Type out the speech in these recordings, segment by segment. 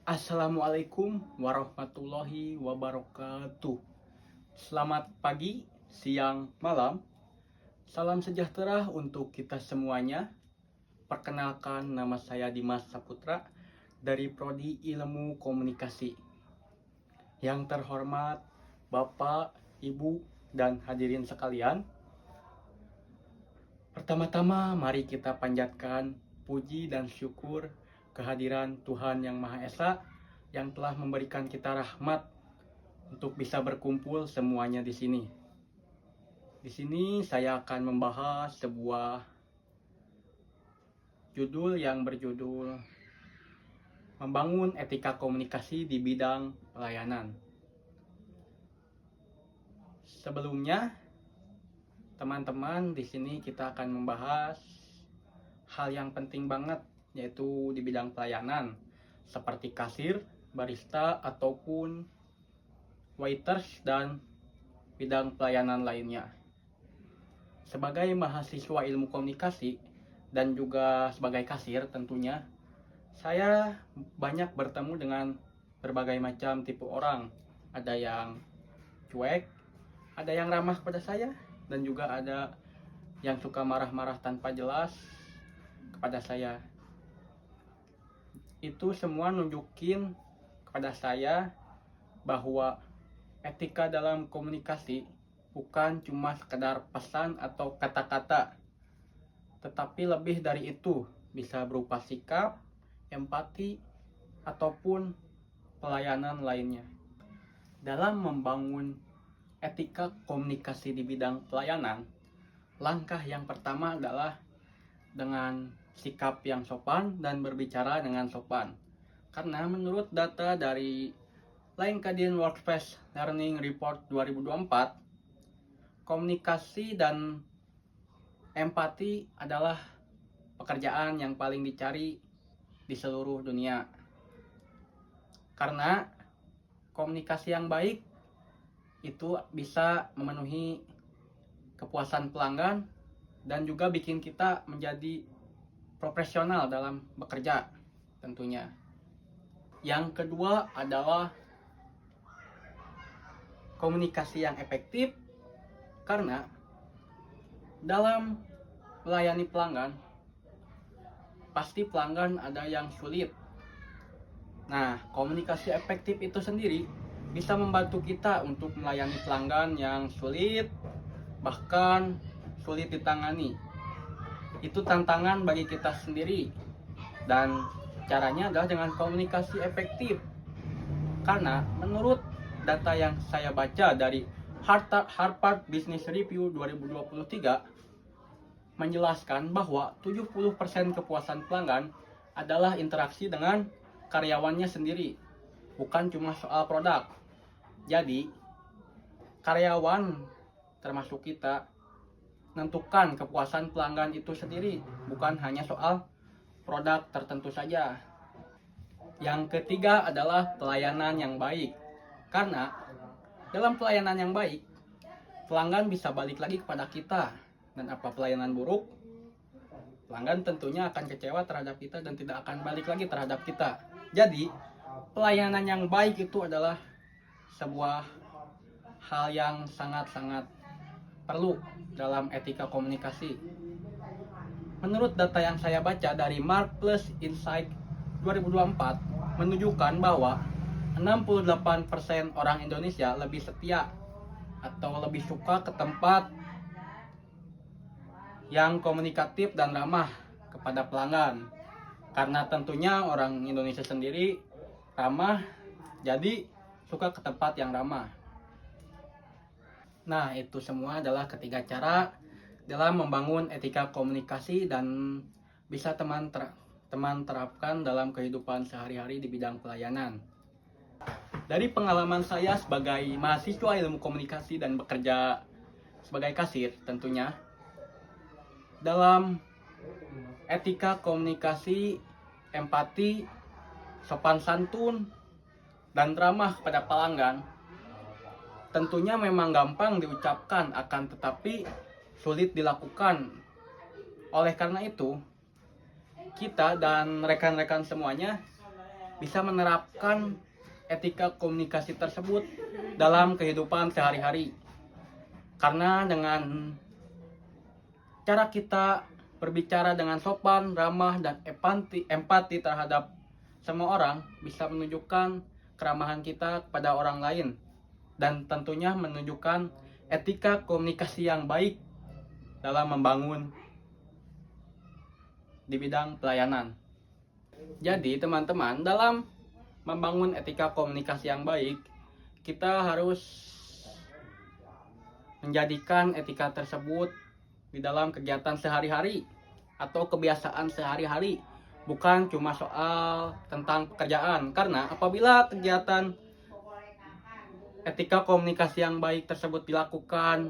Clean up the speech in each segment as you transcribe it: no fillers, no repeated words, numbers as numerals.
Assalamualaikum warahmatullahi wabarakatuh. Selamat pagi, siang, malam. Salam sejahtera untuk kita semuanya. Perkenalkan, nama saya Dimas Saputra dari Prodi Ilmu Komunikasi. Yang terhormat Bapak, Ibu, dan hadirin sekalian. Pertama-tama mari kita panjatkan puji dan syukur kehadiran Tuhan Yang Maha Esa yang telah memberikan kita rahmat untuk bisa berkumpul semuanya di sini. Di sini saya akan membahas sebuah judul yang berjudul Membangun Etika Komunikasi di Bidang Pelayanan. Sebelumnya, teman-teman, di sini kita akan membahas hal yang penting banget, yaitu di bidang pelayanan, seperti kasir, barista, ataupun waiters, dan bidang pelayanan lainnya. Sebagai mahasiswa ilmu komunikasi dan juga sebagai kasir tentunya, saya banyak bertemu dengan berbagai macam tipe orang. Ada yang cuek, ada yang ramah pada saya, dan juga ada yang suka marah-marah tanpa jelas kepada saya. Itu semua nunjukin kepada saya bahwa etika dalam komunikasi bukan cuma sekedar pesan atau kata-kata, tetapi lebih dari itu, bisa berupa sikap, empati, ataupun pelayanan lainnya. Dalam membangun etika komunikasi di bidang pelayanan, langkah yang pertama adalah dengan sikap yang sopan dan berbicara dengan sopan. Karena menurut data dari LinkedIn Workspace Learning Report 2024, komunikasi dan empati adalah pekerjaan yang paling dicari di seluruh dunia. Karena komunikasi yang baik itu bisa memenuhi kepuasan pelanggan dan juga bikin kita menjadi profesional dalam bekerja tentunya. Yang kedua adalah komunikasi yang efektif, karena dalam melayani pelanggan pasti pelanggan ada yang sulit. Nah, komunikasi efektif itu sendiri bisa membantu kita untuk melayani pelanggan yang sulit, bahkan sulit ditangani. Itu tantangan bagi kita sendiri, dan caranya adalah dengan komunikasi efektif. Karena menurut data yang saya baca dari Harvard Business Review 2023 menjelaskan bahwa 70% kepuasan pelanggan adalah interaksi dengan karyawannya sendiri, bukan cuma soal produk. Jadi, karyawan termasuk kita menentukan kepuasan pelanggan itu sendiri, bukan hanya soal produk tertentu saja. Yang ketiga adalah pelayanan yang baik. Karena dalam pelayanan yang baik, pelanggan bisa balik lagi kepada kita. Dan apa pelayanan buruk, pelanggan tentunya akan kecewa terhadap kita dan tidak akan balik lagi terhadap kita. Jadi, pelayanan yang baik itu adalah sebuah hal yang sangat-sangat perlu dalam etika komunikasi. Menurut data yang saya baca dari Marketplace Insight 2024 menunjukkan bahwa 68% orang Indonesia lebih setia atau lebih suka ke tempat yang komunikatif dan ramah kepada pelanggan. Karena tentunya orang Indonesia sendiri ramah, jadi suka ke tempat yang ramah. Nah, itu semua adalah ketiga cara dalam membangun etika komunikasi dan bisa teman terapkan dalam kehidupan sehari-hari di bidang pelayanan. Dari pengalaman saya sebagai mahasiswa ilmu komunikasi dan bekerja sebagai kasir tentunya, dalam etika komunikasi, empati, sopan santun, dan ramah kepada pelanggan tentunya memang gampang diucapkan, akan tetapi sulit dilakukan. Oleh karena itu, kita dan rekan-rekan semuanya bisa menerapkan etika komunikasi tersebut dalam kehidupan sehari-hari. Karena dengan cara kita berbicara dengan sopan, ramah, dan empati terhadap semua orang bisa menunjukkan keramahan kita kepada orang lain, dan tentunya menunjukkan etika komunikasi yang baik dalam membangun di bidang pelayanan. Jadi teman-teman, dalam membangun etika komunikasi yang baik, kita harus menjadikan etika tersebut di dalam kegiatan sehari-hari atau kebiasaan sehari-hari, bukan cuma soal tentang pekerjaan. Karena apabila kegiatan etika komunikasi yang baik tersebut dilakukan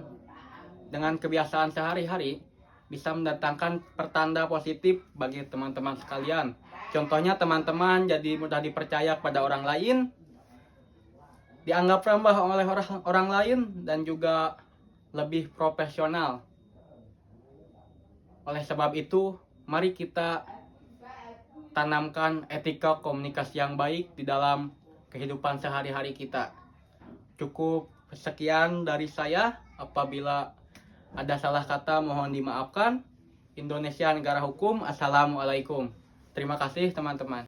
dengan kebiasaan sehari-hari, bisa mendatangkan pertanda positif bagi teman-teman sekalian. Contohnya, teman-teman jadi mudah dipercaya kepada orang lain, dianggap ramah oleh orang lain, dan juga lebih profesional. Oleh sebab itu, mari kita tanamkan etika komunikasi yang baik di dalam kehidupan sehari-hari kita. Cukup sekian dari saya. Apabila ada salah kata, mohon dimaafkan. Indonesia negara hukum. Assalamualaikum. Terima kasih teman-teman.